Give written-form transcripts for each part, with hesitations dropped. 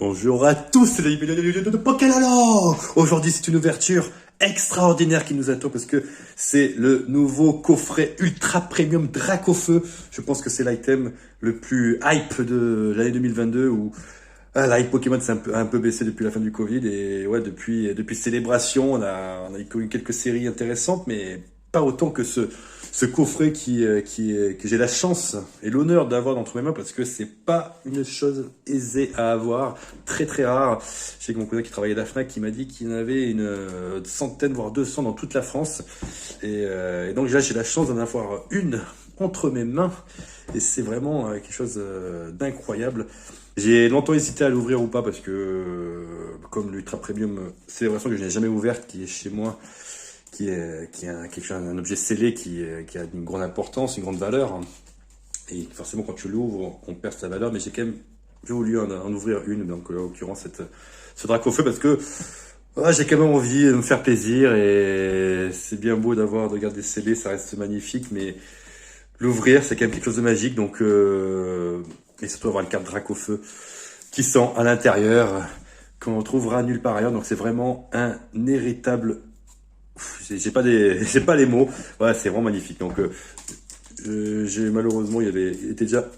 Bonjour à tous les amis de Pokémon. Aujourd'hui c'est une ouverture extraordinaire qui nous attend parce que c'est le nouveau coffret ultra premium Dracofeu. Je pense que c'est l'item le plus hype de l'année 2022 où la hype Pokémon s'est un peu baissé depuis la fin du Covid et ouais depuis Célébration on a eu quelques séries intéressantes mais pas autant que ce coffret que j'ai la chance et l'honneur d'avoir entre mes mains parce que c'est pas une chose aisée à avoir, très très rare. Je sais que mon cousin qui travaillait à la FNAC qui m'a dit qu'il y en avait une centaine voire 200 dans toute la France et donc là j'ai la chance d'en avoir une entre mes mains et c'est vraiment quelque chose d'incroyable. J'ai longtemps hésité à l'ouvrir ou pas parce que comme l'Ultra Premium Célébration que je n'ai jamais ouverte qui est chez moi, qui est un objet scellé qui a une grande importance, une grande valeur. Et forcément, quand tu l'ouvres, on perd sa valeur. Mais j'ai voulu en ouvrir une, donc en l'occurrence ce Dracofeu, parce que j'ai quand même envie de me faire plaisir. Et c'est bien beau de garder scellé, ça reste magnifique, mais l'ouvrir, c'est quand même quelque chose de magique. Donc, et surtout avoir une carte Dracofeu qui sent à l'intérieur, qu'on trouvera nulle part ailleurs. Donc c'est vraiment un véritable... J'ai pas les mots. Ouais, c'est vraiment magnifique. Donc, malheureusement, il était déjà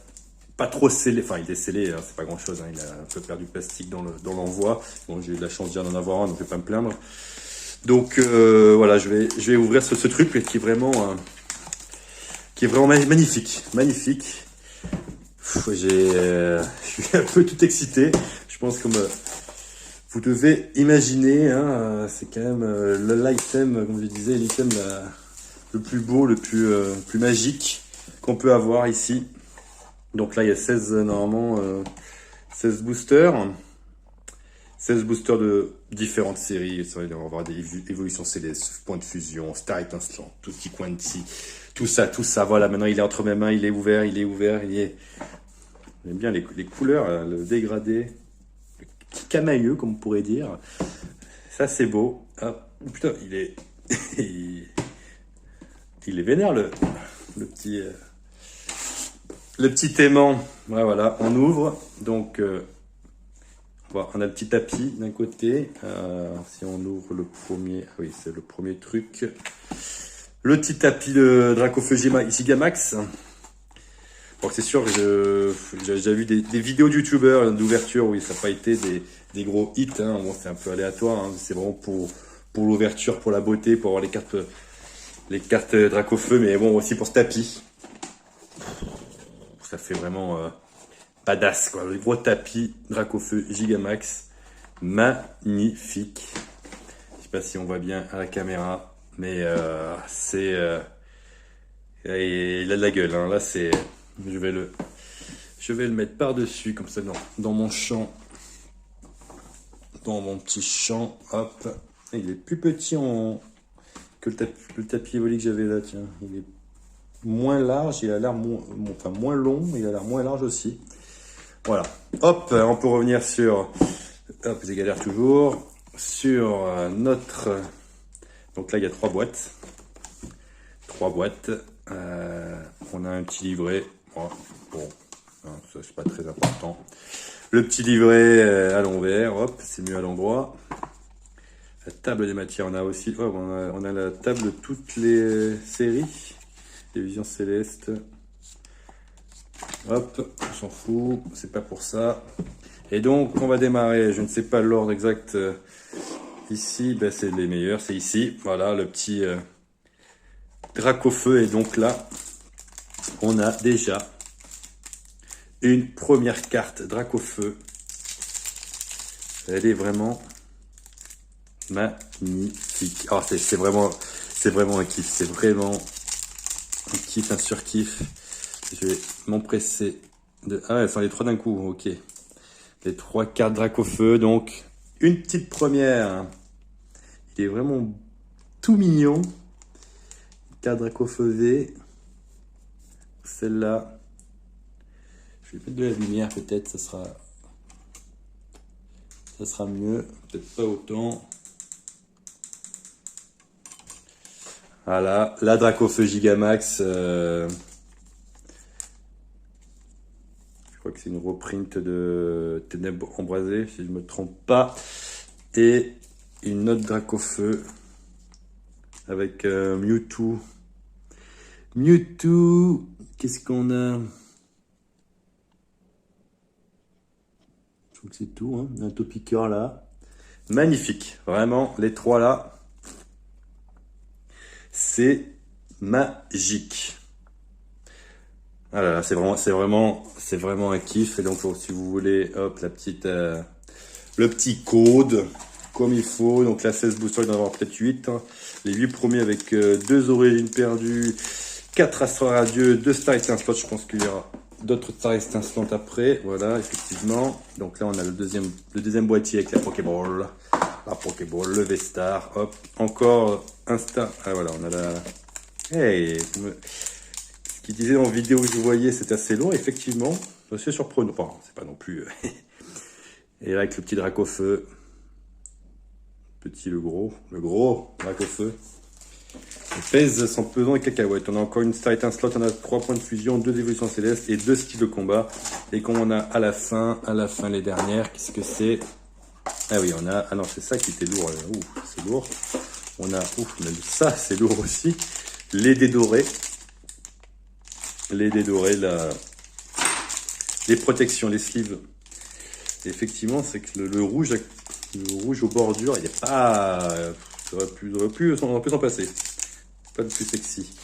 pas trop scellé. Enfin, il est scellé, hein, c'est pas grand chose. Hein, il a un peu perdu plastique dans l'envoi. Bon, j'ai eu de la chance d'en avoir un, donc je vais pas me plaindre. Donc, voilà, je vais ouvrir ce truc qui est vraiment magnifique, magnifique. Je suis un peu tout excité. Je pense que vous devez imaginer, hein, c'est quand même l'item, comme je disais, l'item le plus beau, le plus magique qu'on peut avoir ici. Donc là, il y a 16, normalement, 16 boosters. 16 boosters de différentes séries. On va avoir des évolutions célestes, point de fusion, Star Étincelant, tout ce qui Quanti, tout ça. Voilà, maintenant il est entre mes mains, il est ouvert. J'aime bien les couleurs, le dégradé. Camailleux, comme on pourrait dire. Ça, c'est beau. Ah, putain, il est vénère, le petit aimant. Ouais, voilà, on ouvre. Donc, on a le petit tapis d'un côté. Si on ouvre le premier, oui, c'est le premier truc. Le petit tapis de Dracofeu Gigamax. Donc c'est sûr que j'ai déjà vu des vidéos de youtubeurs d'ouverture où ça n'a pas été des gros hits. Hein. Bon, c'est un peu aléatoire. Hein. C'est vraiment pour l'ouverture, pour la beauté, pour avoir les cartes Dracofeu, mais bon aussi pour ce tapis. Ça fait vraiment badass quoi. Le gros tapis Dracofeu Gigamax, magnifique. Je sais pas si on voit bien à la caméra, mais il a de la gueule. Hein. Là c'est je vais le mettre par-dessus, comme ça, dans mon champ. Dans mon petit champ. Hop. Et il est plus petit que le tapis évoli que j'avais là, tiens. Il est moins large, il a l'air moins long, il a l'air moins large aussi. Voilà. Hop, on peut revenir sur... Hop, c'est galère toujours. Sur notre... Donc là, il y a 3 boîtes. 3 boîtes. On a un petit livret. Bon, ça c'est pas très important. Le petit livret à l'envers, hop, c'est mieux à l'endroit. La table des matières, on a aussi, on a la table de toutes les séries, les visions célestes. Hop, on s'en fout, c'est pas pour ça. Et donc, on va démarrer, je ne sais pas l'ordre exact. Ici, ben, c'est les meilleurs, c'est ici. Voilà, le petit Dracofeu. Et donc là, on a déjà une première carte Dracofeu. Elle est vraiment magnifique. Oh, c'est vraiment un kiff. C'est vraiment un kiff, un surkiff. Je vais m'empresser de... Ah ouais, enfin les 3 d'un coup, ok. Les 3 cartes Dracofeu, donc une petite première. Il est vraiment tout mignon. Carte Dracofeu V. Celle-là. Je vais mettre de la lumière peut-être, ça sera mieux, peut-être pas autant. Voilà, la Dracofeu Gigamax. Je crois que c'est une reprint de Ténèbres Embrasées, si je me trompe pas. Et une autre Dracofeu avec Mewtwo. Mewtwo, qu'est-ce qu'on a? Je trouve que c'est tout, hein. Un Topiqueur là. Magnifique, vraiment, les trois là. C'est magique. Ah là là, c'est vraiment un kiff. Et donc, si vous voulez, hop, la petite, le petit code, comme il faut. Donc, la 16 booster, il doit en avoir peut-être 8. Hein. Les 8 premiers avec 2 origines perdues, 4 Astres Radieux, 2 Star Étincelantes. Je pense qu'il y aura d'autres Star Étincelantes après. Voilà, effectivement. Donc là, on a le deuxième boîtier avec la Pokéball. La Pokéball, le V-Star. Hop, encore un Star. Ah voilà, on a la... Hey, ce qu'il disait en vidéo que je voyais, c'est assez long. Effectivement, c'est surprenant. Enfin, c'est pas non plus... Et là, avec le petit Dracofeu. Petit, le gros Dracofeu. Il pèse son pesant et cacahuète. On a encore une Star Étincelante, on a 3 points de fusion, 2 évolutions célestes et 2 styles de combat. Et comme on a à la fin les dernières, qu'est-ce que c'est? Ah oui, on a... Ah non, c'est ça qui était lourd. Ouh, c'est lourd. On a... Ouf, même ça, c'est lourd aussi. Les dés dorés. Les dés dorés, les protections, les sleeves. Et effectivement, c'est que le rouge aux bordures, il n'y a pas... On aurait pu s'en passer. Pas de plus sexy.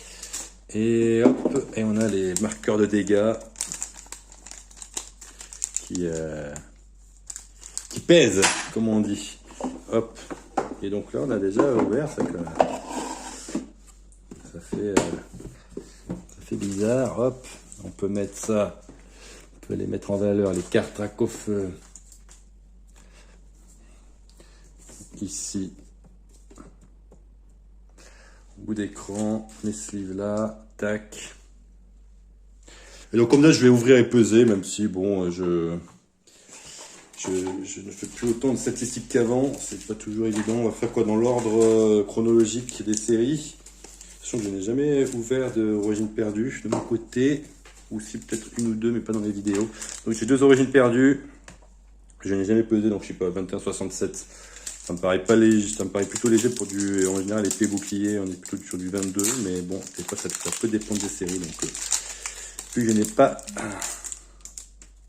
Et hop, et on a les marqueurs de dégâts qui pèsent, comme on dit. Hop. Et donc là, on a déjà ouvert ça. Ça fait bizarre. Hop. On peut mettre ça. On peut les mettre en valeur, les cartes Dracofeu. Ici. Au bout d'écran, les sleeves là, tac. Et donc comme là je vais ouvrir et peser, même si bon, je ne fais plus autant de statistiques qu'avant, c'est pas toujours évident. On va faire quoi dans l'ordre chronologique des séries. Sachant que je n'ai jamais ouvert d'origine perdue de mon côté, ou si peut-être une ou deux, mais pas dans les vidéos. Donc j'ai 2 origines perdues, je n'ai jamais pesé, donc je sais pas, 21,67. Ça me paraît pas léger, ça me paraît plutôt léger pour du, en général, épée bouclier, on est plutôt sur du 22, mais bon, des fois ça peut dépendre des séries, donc vu que je n'ai pas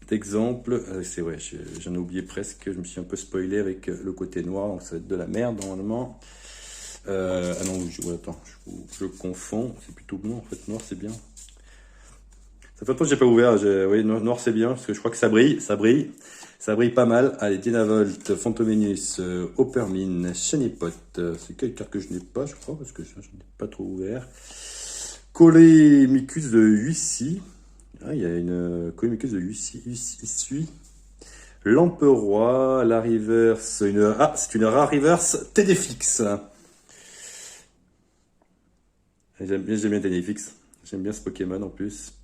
d'exemple, c'est vrai, j'en ai oublié presque, je me suis un peu spoilé avec le côté noir, donc ça va être de la merde normalement. Ah non, attends, je confonds, c'est plutôt blanc en fait, noir c'est bien. Ça fait longtemps que j'ai pas ouvert, oui, noir c'est bien, parce que je crois que ça brille pas mal. Allez, Dynavolt, Fantomenus, Opermine, Shiny-Pot, c'est quelle carte que je n'ai pas, je crois, parce que je n'ai pas trop ouvert. Colémicus de Huissy. Ah, il y a une Colémicus de Huissy. Lamperoi, la reverse, c'est une rare reverse Ténéfix. J'aime bien Ténéfix. J'aime bien ce Pokémon en plus.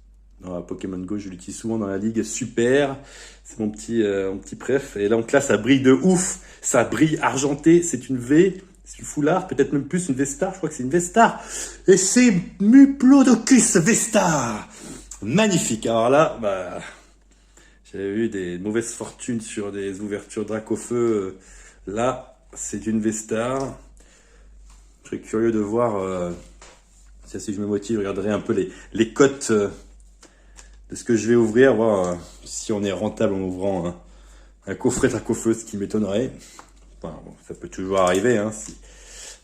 Dans Pokémon Go, je l'utilise souvent dans la ligue. Super. C'est mon petit préf. Et donc là, ça brille de ouf. Ça brille argenté. C'est une V. C'est une foulard. Peut-être même plus une V-Star. Je crois que c'est une V-Star. Et c'est Muplodocus V-Star. Magnifique. Alors là, bah, j'avais eu des mauvaises fortunes sur des ouvertures Dracofeu. Là, c'est une V-Star. Je serais curieux de voir... si je me motive, je regarderai un peu les cotes de ce que je vais ouvrir, voir si on est rentable en ouvrant un coffret Dracofeu, ce qui m'étonnerait. Enfin, bon, ça peut toujours arriver, hein,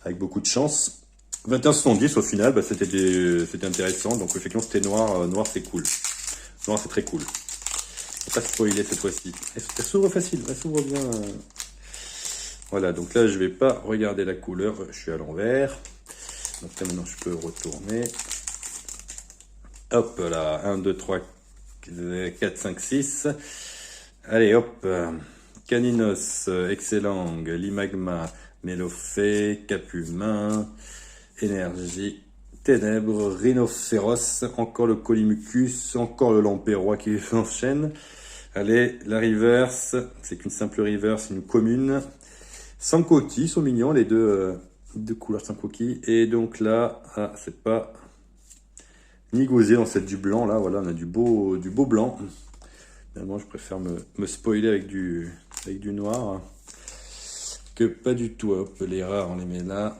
avec beaucoup de chance. 21,70 au final, bah, c'était intéressant. Donc effectivement, c'était noir. Noir, c'est cool. Noir, c'est très cool. Faut pas spoiler cette fois-ci. Elle s'ouvre facile, elle s'ouvre bien. Voilà, donc là, je vais pas regarder la couleur. Je suis à l'envers. Donc là, maintenant, je peux retourner. Hop là, 1, 2, 3, 4, 5, 6. Allez, hop. Caninos, Excellang, Limagma, Mélofée, Capumin, Énergie, Ténèbres, Rhinocéros, encore le Colymucus, encore le Lamperrois qui s'enchaîne. Allez, la reverse, c'est qu'une simple reverse, une commune. Sankoki, sont mignons, les deux couleurs Sankoki. Et donc là, c'est pas ni gausier dans cette du blanc, là, voilà, on a du beau blanc. Finalement, je préfère me spoiler avec du noir que pas du tout. Hop, les rares, on les met là.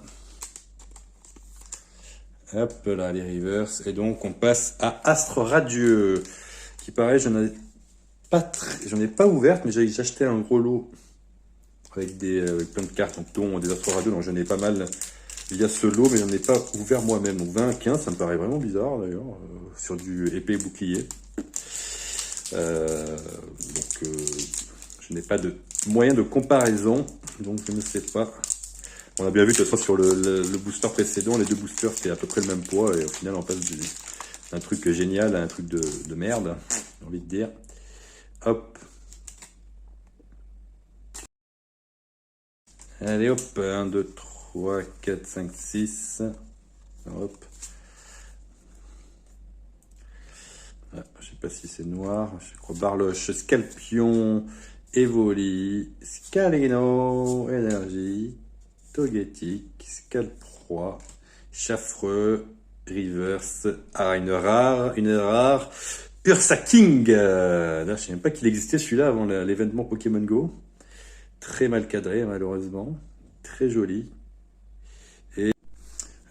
Hop là, les reverse. Et donc, on passe à Astre Radieux, qui pareil, j'en ai pas ouverte, mais j'ai acheté un gros lot avec plein de cartes, dont des Astre Radieux, donc j'en ai pas mal via ce lot, mais j'en ai pas ouvert moi-même. Donc 20 à 15, ça me paraît vraiment bizarre d'ailleurs, sur du épée bouclier. Je n'ai pas de moyen de comparaison, donc je ne sais pas. On a bien vu que soit sur le booster précédent, les deux boosters c'était à peu près le même poids, et au final on passe d'un truc génial à un truc de merde, j'ai envie de dire. Hop. Allez hop, 1, 2, 3, 4, 5, 6. Hop. Ah, je sais pas si c'est noir, je crois Barloche, Scalpion, Evoli, Scalino, Énergie, Togetic, Scalproie, Chaffreux, Reverse, une rare, Ursa King. Là, je sais même pas qu'il existait celui-là avant l'événement Pokémon Go. Très mal cadré, malheureusement. Très joli.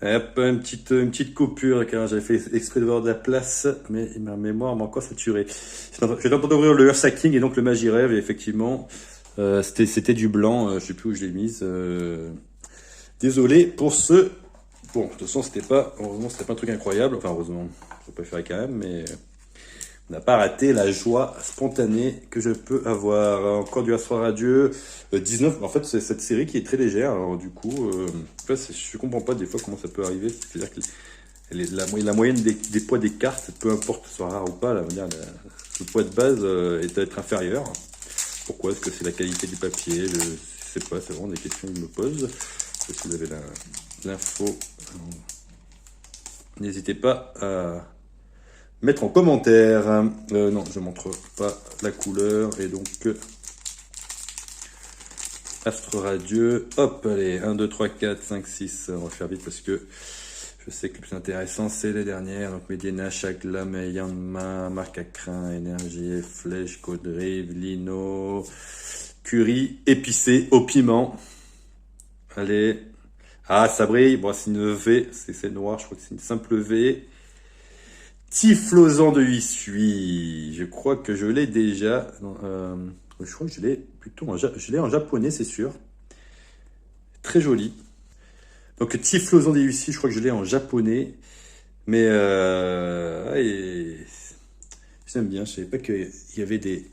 Et hop, une petite coupure, car j'avais fait exprès de voir de la place, mais ma mémoire m'a encore saturé. Je vais tenter d'ouvrir le Ursa King et donc le Magirêve, et effectivement, c'était du blanc, je sais plus où je l'ai mise. Désolé pour ce... Bon, de toute façon, heureusement, c'était pas un truc incroyable. Enfin, heureusement, je préférais quand même, mais on n'a pas raté la joie spontanée que je peux avoir. Encore du Astre Radieux, 19. En fait, c'est cette série qui est très légère. Alors, du coup, en fait, je comprends pas des fois comment ça peut arriver. C'est-à-dire que la moyenne des poids des cartes, peu importe que ce soit rare ou pas, le poids de base est à être inférieur. Pourquoi? Est-ce que c'est la qualité du papier? Je sais pas, c'est vraiment des questions que je me pose. Si vous avez l'info, n'hésitez pas à mettre en commentaire. Non, je ne montre pas la couleur. Et donc, Astre Radieux. Hop, allez, 1, 2, 3, 4, 5, 6. On va faire vite parce que je sais que le plus intéressant, c'est les dernières. Donc, Medina, Chagla, Yanma, Marc à Crin, Énergie, Flèche, Caudrive, Lino, Curry, épicé au piment. Allez. Ah, ça brille. Bon, c'est une V. C'est noir. Je crois que c'est une simple V. Typhlosan de Huisui. Je crois que je l'ai déjà. Je crois que je l'ai plutôt je l'ai en japonais, c'est sûr. Très joli. Donc, Typhlosan de Huisui, je crois que je l'ai en japonais. Mais, j'aime bien. Je savais pas qu'il y avait des.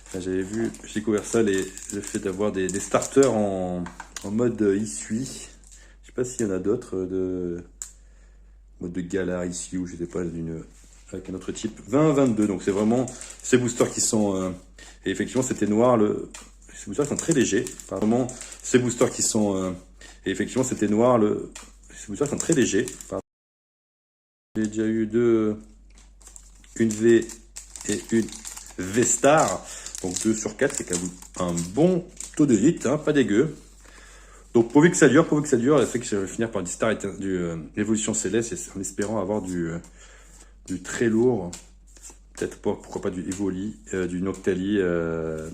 Enfin, j'ai découvert ça, le fait d'avoir des starters en mode Hisui. Je sais pas s'il y en a d'autres mode de Galar ici, ou je sais pas, avec un autre type. 20-22, donc c'est vraiment ces boosters qui sont... et effectivement, c'était noir, ces boosters sont très légers. Enfin, vraiment, ces boosters qui sont... et effectivement, c'était noir, ces boosters sont très légers. Enfin, j'ai déjà eu une V et une V-Star. Donc 2 sur 4, c'est quand même un bon taux de hit, hein, pas dégueu. Donc pourvu que ça dure, elle fait que je vais finir par du Star Évolution Céleste, en espérant avoir du très lourd. Peut-être pas, pourquoi pas du Evoli, du Noctali, que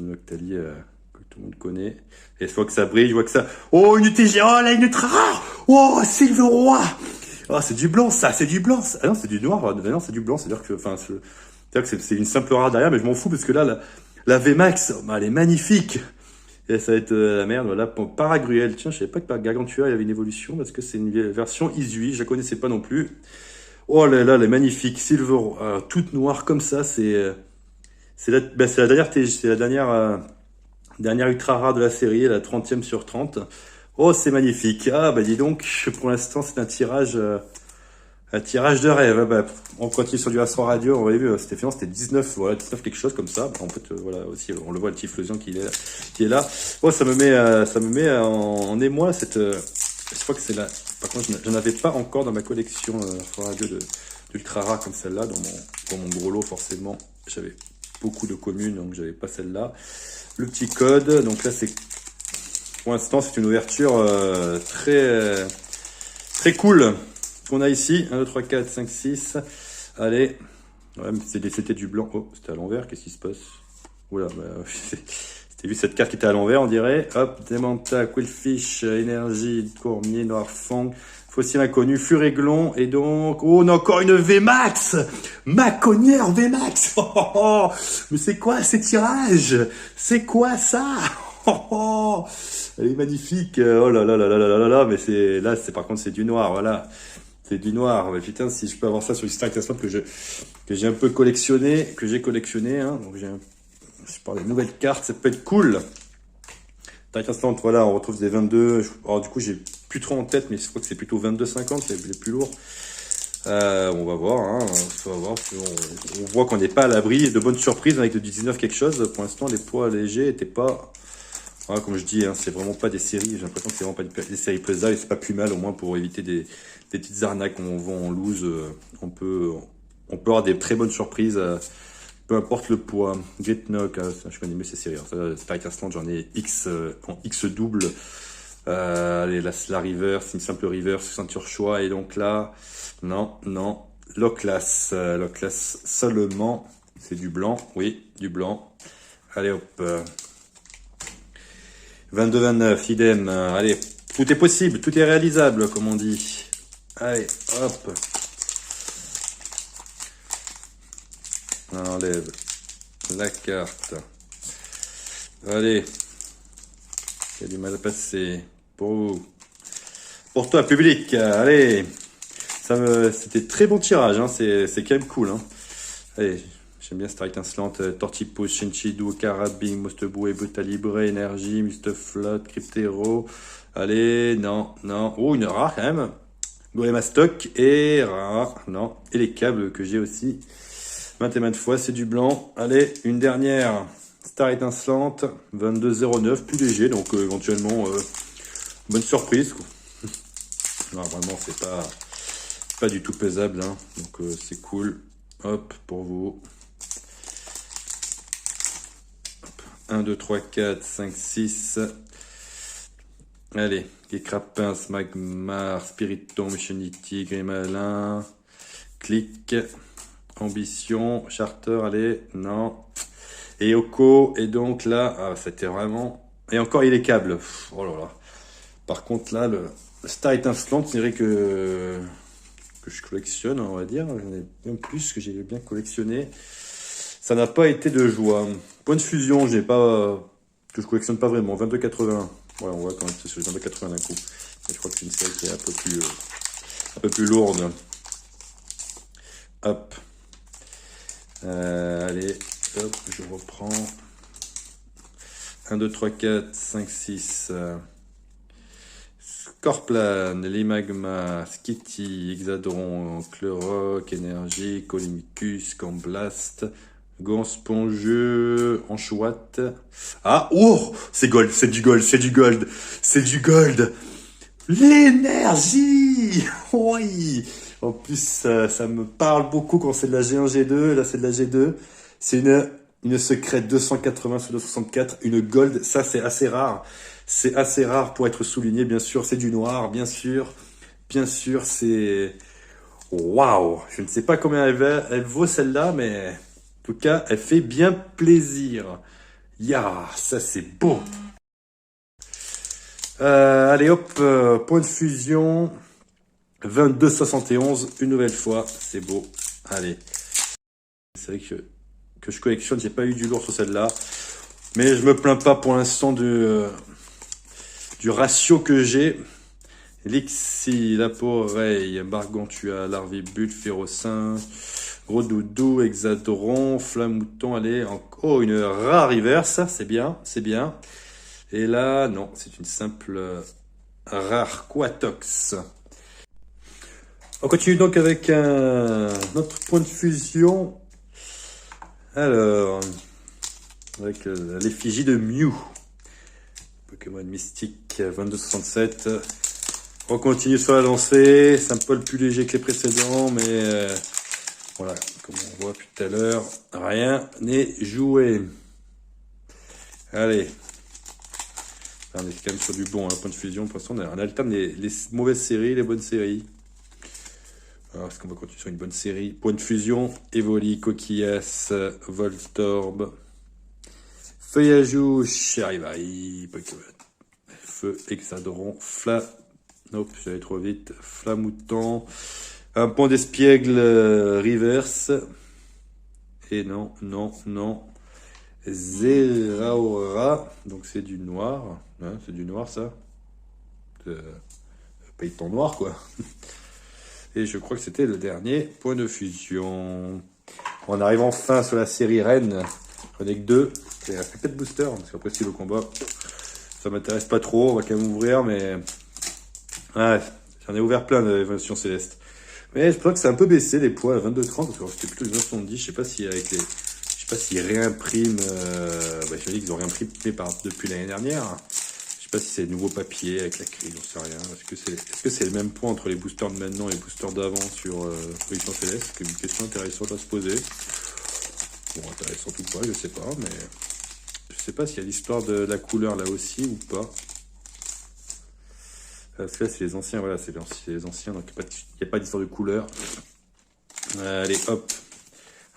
tout le monde connaît. Et je vois que ça brille, je vois que ça... Oh, une UTG, oh là, une ultra rare. Oh, Sylve Roi. Oh, c'est du blanc, ça, c'est du blanc. Ah non, c'est du noir, non, c'est du blanc, c'est-à-dire que, enfin, c'est une simple rare derrière, mais je m'en fous parce que là, la VMAX, oh, elle est magnifique. Et ça va être la merde, voilà, pour Paragruel. Tiens, je savais pas que par Gargantua, il y avait une évolution, parce que c'est une version Isui, je la connaissais pas non plus. Oh là là, elle est magnifique, Silver, toute noire comme ça, c'est la dernière, c'est la dernière ultra rare de la série, la 30e sur 30. Oh, c'est magnifique. Ah, bah dis donc, pour l'instant, c'est un tirage de rêve. Bah, on continue sur du Astre Radieux. On avait vu, c'était 19, voilà, 19 quelque chose comme ça. Bah, en fait, voilà, aussi, on le voit, le Typhlosion qui est là. Oh, ça me met en émoi je crois que c'est là. Par contre, j'en avais pas encore dans ma collection Astre Radieux d'ultra rare comme celle-là. Dans mon gros lot, forcément, j'avais beaucoup de communes, donc j'avais pas celle-là. Le petit code, donc là, pour l'instant, c'est une ouverture très, très cool qu'on a ici. 1, 2, 3, 4, 5, 6. Allez, Ouais, mais c'était du blanc. Oh, c'était à l'envers, qu'est-ce qui se passe? Oula, bah, c'était vu cette carte qui était à l'envers, on dirait. Hop, Demanta, Quillfish, Énergie, Courmier, Noirfang, Fossile Inconnu, Furéglon, et donc... Oh, on a encore une VMAX! Maconière VMAX! Oh, oh, oh. Mais c'est quoi ces tirages? C'est quoi ça? Oh, oh. Elle est magnifique. Oh là là là là là là là, mais c'est... Là, c'est par contre, c'est du noir, voilà. C'est du noir. Mais putain, si je peux avoir ça sur Star Castle que j'ai un peu collectionné, hein. Donc je parle des nouvelles cartes, ça peut être cool. Dark Instant, voilà, on retrouve des 22. Alors du coup, j'ai plus trop en tête, mais je crois que c'est plutôt 22,50, c'est les plus lourds. On va voir, hein. On va voir. On voit qu'on n'est pas à l'abri de bonnes surprises avec le 19 quelque chose. Pour l'instant, les poids légers étaient pas... Voilà, comme je dis, hein, c'est vraiment pas des séries. J'ai l'impression que c'est vraiment pas des séries pesables et c'est pas plus mal, au moins pour éviter des petites arnaques qu'on vend en loose. On peut avoir des très bonnes surprises, peu importe le poids. Great Knock, je connais mieux ces séries. Spike Instant, j'en ai X en X double. Allez, la reverse, une simple reverse, ceinture choix. Et donc là, non. Locklass seulement. C'est du blanc, oui, du blanc. Allez hop. 22-29, idem. Allez, tout est possible, tout est réalisable, comme on dit. Allez, hop. On enlève la carte. Allez. Il y a du mal à passer. Pour vous. Pour toi, public. Allez. C'était très bon tirage, hein. C'est quand même cool, hein. Allez. J'aime bien Star Instant, Tortipousse, Shinchidu, Carabing, Mostebou, Buta Libre, Énergie, Mustaflot, Cryptero. Allez, non. Oh, une rare quand même. Golem stock et rare, non. Et les câbles que j'ai aussi. Maintes et maintes fois, c'est du blanc. Allez, une dernière. Star Instant, 22,09, plus léger, donc éventuellement, bonne surprise. Non, vraiment, c'est pas du tout pesable, hein. Donc c'est cool. Hop, pour vous. 1, 2, 3, 4, 5, 6. Allez, les Crapins, Magmar, Spiritomb, Missionity, Grimalin, Click, Ambition, Charter, allez, non. Et Oko, et donc là, c'était vraiment... Et encore, il est câble. Oh là là. Par contre, là, le Star Instant, c'est vrai que je collectionne, on va dire. J'en ai bien plus que j'ai bien collectionné. Ça n'a pas été de joie. Point de fusion, j'ai pas... que je collectionne pas vraiment. 22,80. Ouais, on voit quand même c'est sur les 22,80 d'un coup. Et je crois que c'est une série qui est un peu plus lourde. Hop. Allez, hop, je reprends. 1, 2, 3, 4, 5, 6. Scorplan, Limagma, Skitty, Hexadron, Chloroc, Énergie, Colimicus, Camblast, Gant Spongieux, Anchouette. Ah, oh, c'est gold, c'est du gold, c'est du gold, c'est du gold. L'énergie! Oui! En plus, ça me parle beaucoup quand c'est de la G1, G2. Là, c'est de la G2. C'est une secrète 280 sur 264. Une gold. Ça, c'est assez rare. C'est assez rare pour être souligné, bien sûr. C'est du noir, bien sûr. Bien sûr, c'est... Waouh! Je ne sais pas combien elle vaut celle-là, mais en tout cas, elle fait bien plaisir. Ya, ça c'est beau! Allez hop, point de fusion, 22,71, une nouvelle fois, c'est beau. Allez, c'est vrai que je collectionne, j'ai pas eu du lourd sur celle-là, mais je me plains pas pour l'instant du ratio que j'ai. Lixi, Laporeille, Bargantua, Larvibule, Férocin, Gros Doudou, Hexadoron, Flamouton, allez, oh, une rare reverse, c'est bien, c'est bien. Et là, non, c'est une simple rare Quatox. On continue donc avec notre point de fusion. Alors, avec l'effigie de Mew. Pokémon mystique 2267. On continue sur la lancée. C'est un peu plus léger que les précédents, mais voilà, comme on voit depuis tout à l'heure, rien n'est joué. Allez. On est quand même sur du bon, point de fusion. Pour l'instant, on alterne les mauvaises séries, les bonnes séries. Alors, est-ce qu'on va continuer sur une bonne série? Point de fusion, Evoli, Coquillas, Voltorb, Feuillajou, Charivari, Pokémon, Feu, Hexadron, Nope, j'allais trop vite. Flamouton, un pont d'espiègle reverse. Et non. Zeraora, donc c'est du noir. Hein, c'est du noir ça. Paye ton noir quoi. Et je crois que c'était le dernier point de fusion. On arrive enfin sur la série Reine. J'en ai que 2. Il a fait 4 boosters, parce qu'après si le combat, ça m'intéresse pas trop. On va quand même ouvrir, mais ouais, j'en ai ouvert plein d'évolutions célestes. Mais je crois que c'est un peu baissé les poids à 22,30 parce que c'était plutôt 2,70. Je sais pas si avec les, je sais pas s'ils réimpriment. Je dis qu'ils ont réimprimé depuis l'année dernière. Je sais pas si c'est les nouveaux papiers avec la crise, j'en sais rien. Est-ce que c'est le même point entre les boosters de maintenant et les boosters d'avant sur Évolution Céleste? C'est une question intéressante à se poser. Bon, intéressante ou pas, je sais pas, mais je sais pas s'il y a l'histoire de la couleur là aussi ou pas. Parce que là, c'est les anciens, voilà, c'est les anciens, donc il n'y a pas d'histoire de couleur. Allez, hop.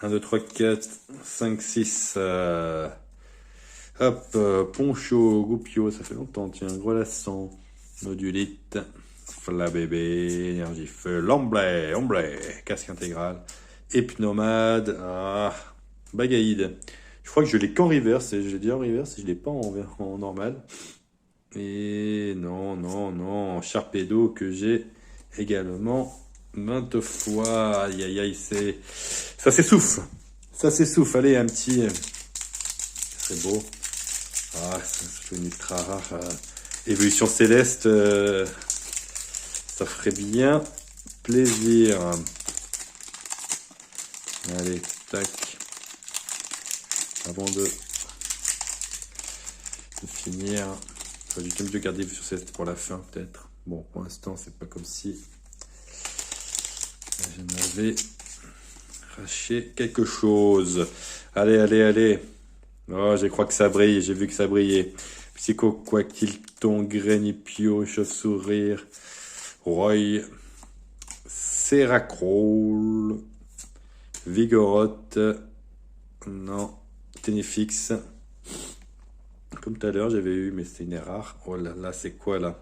1, 2, 3, 4, 5, 6. Poncho, Goupio, ça fait longtemps, tiens, Grelassan, Modulite, Flabébé, Énergie Feu, Lamblay, Casque intégral, Hypnomade, Bagaïde. Je crois que je l'ai qu'en reverse, et je l'ai dit en reverse, et je l'ai pas en normal. Et non, Sharpedo que j'ai également maintes fois. Aïe, ça s'essouffle. Allez, un petit, c'est beau. C'est une ultra rare. Évolution céleste, ça ferait bien plaisir. Allez, tac. Avant de finir, j'aurais dû mieux garder sur cette pour la fin peut-être. Bon, pour l'instant, c'est pas comme si je m'avais raché quelque chose. Allez. Oh, je crois que ça brille, j'ai vu que ça brillait. Psycho, Quaquilton, Grenipio, Chauve-Sourire, Roy, Seracrol, Vigoroth, non, Tenefix. Comme tout à l'heure, j'avais eu, mais c'est une rare. Oh là là, c'est quoi là?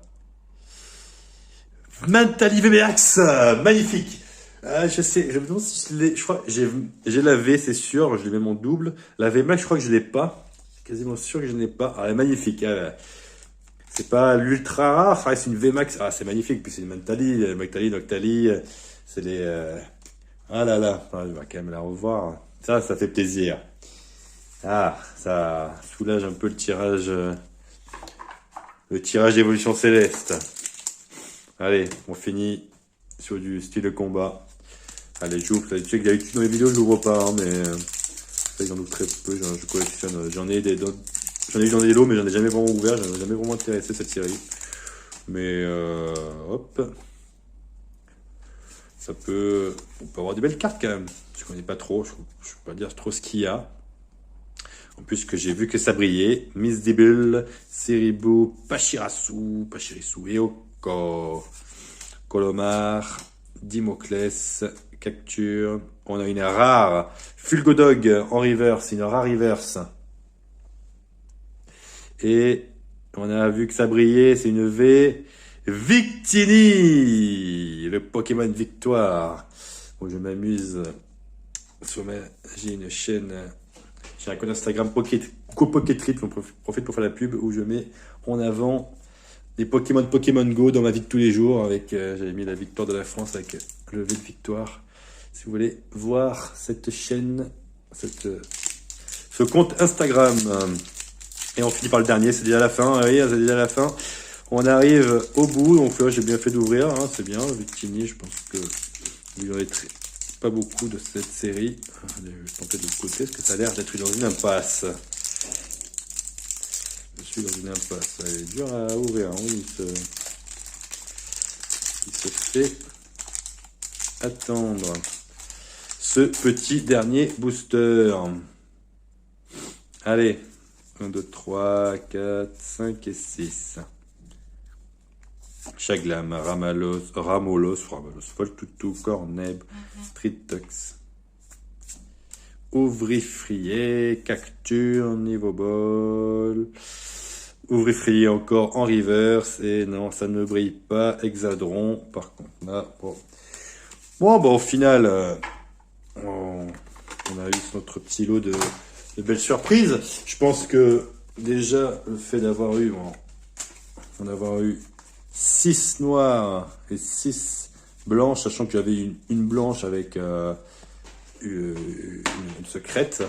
Mentali VBX, magnifique. Je me demande si je l'ai. Je crois j'ai la V, c'est sûr. Je l'ai même en double. La V Max, je crois que je l'ai pas. Quasiment sûr que je n'ai pas. Elle est magnifique. C'est pas l'ultra rare. C'est une V Max. C'est magnifique. Puis c'est une Mentali, Noctali. C'est les. Ah là là. Je vais quand même la revoir. Ça fait plaisir. Ça soulage un peu le tirage d'évolution céleste. Allez, on finit sur du style de combat. Allez, j'ouvre. Tu sais que d'habitude dans les vidéos, je n'ouvre pas, hein, mais ça, j'en ouvre très peu. Je collectionne. J'en ai eu dans des lots, mais j'en ai jamais vraiment ouvert. J'en ai jamais vraiment intéressé cette série. Mais hop. On peut avoir des belles cartes quand même. Je connais pas trop. Je peux pas dire trop ce qu'il y a. En plus que j'ai vu que ça brillait. Miss Dibble, Seribu, Pachirisu, Eoko, Colomar, Dimoclès, Cacture. On a une rare Fulgodog en reverse, une rare reverse. Et on a vu que ça brillait, c'est une V. Victini, le Pokémon Victoire. Bon, je m'amuse j'ai une chaîne, j'ai un compte Instagram Pocket Trip, on profite pour faire la pub, où je mets en avant des Pokémon Go dans ma vie de tous les jours, avec, j'avais mis la victoire de la France avec le V de victoire. Si vous voulez voir cette chaîne, ce compte Instagram. Et on finit par le dernier, c'est déjà la fin. Oui, c'est déjà la fin. On arrive au bout, donc là j'ai bien fait d'ouvrir, hein, c'est bien. Victini, je pense que vous verrez pas beaucoup de cette série. Allez, je vais tenter de l'autre côté, parce que ça a l'air d'être dans une impasse. Je suis dans une impasse. Elle est dure à ouvrir, hein. Il se fait attendre. Ce petit dernier booster. Allez, 1, 2, 3, 4, 5 et 6. Chaglam, Ramolos, Voltutu, Corneb, Tritox, Ouvrifrier, Cacture, Nivobol, Ouvrifrier encore en reverse, et non, ça ne brille pas, Hexadron, par contre, là, bon, au final, on a eu notre petit lot de belles surprises. Je pense que, déjà, le fait d'avoir eu, on 6 noirs et 6 blanches, sachant que j'avais une blanche avec une secrète.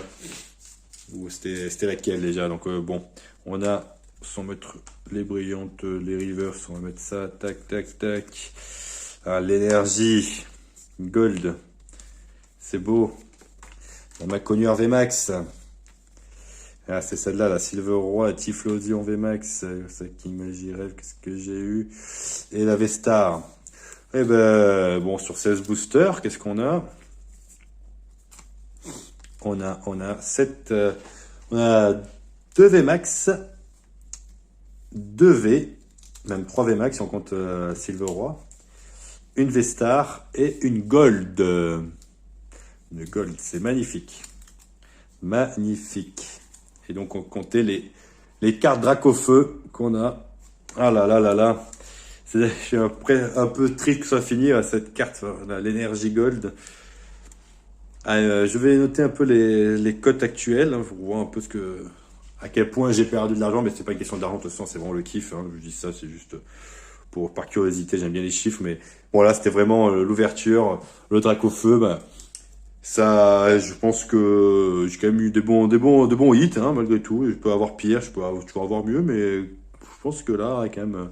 Ou c'était laquelle déjà. Donc bon, on a, sans mettre les brillantes, les rivers, on va mettre ça, tac, tac, tac. Ah, l'énergie, gold, c'est beau. On m'a connu en VMAX. Ah, c'est celle-là, la Silver Roi, la Typhlosion VMAX, c'est qui Magie Rêve, qu'est-ce que j'ai eu? Et la Vestar. Eh ben, bon, sur 16 boosters, qu'est-ce qu'on a? On a 7, on a 2 VMAX, 2 V, même 3 VMAX si on compte Silver Roi, une Vestar et une Gold. Une Gold, c'est magnifique. Magnifique. Et donc, on comptait les cartes Dracofeu qu'on a. Ah là là là là. Je suis un peu triste que ça finisse à cette carte, l'énergie gold. Je vais noter un peu les cotes actuelles. Hein, pour voir un peu à quel point j'ai perdu de l'argent. Mais c'est pas une question d'argent, de toute façon, c'est vraiment le kiff. Hein, je dis ça, c'est juste par curiosité. J'aime bien les chiffres. Mais bon, là, c'était vraiment l'ouverture. Le Dracofeu, bah, ça, je pense que j'ai quand même eu de bons hits, hein, malgré tout. Je peux avoir pire, je peux avoir mieux, mais je pense que là, quand même,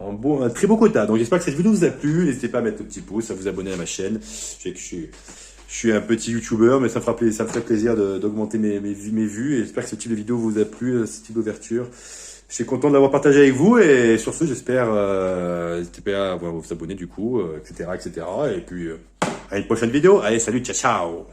un très beau quota. Donc j'espère que cette vidéo vous a plu. N'hésitez pas à mettre le petit pouce, à vous abonner à ma chaîne. Je sais que je suis un petit youtubeur, mais ça me ferait plaisir d'augmenter mes vues. Et j'espère que ce type de vidéo vous a plu, ce type d'ouverture. Je suis content de l'avoir partagé avec vous. Et sur ce, j'espère, n'hésitez pas à vous abonner du coup, etc., etc. Et puis, à une prochaine vidéo. Allez, salut, ciao, ciao!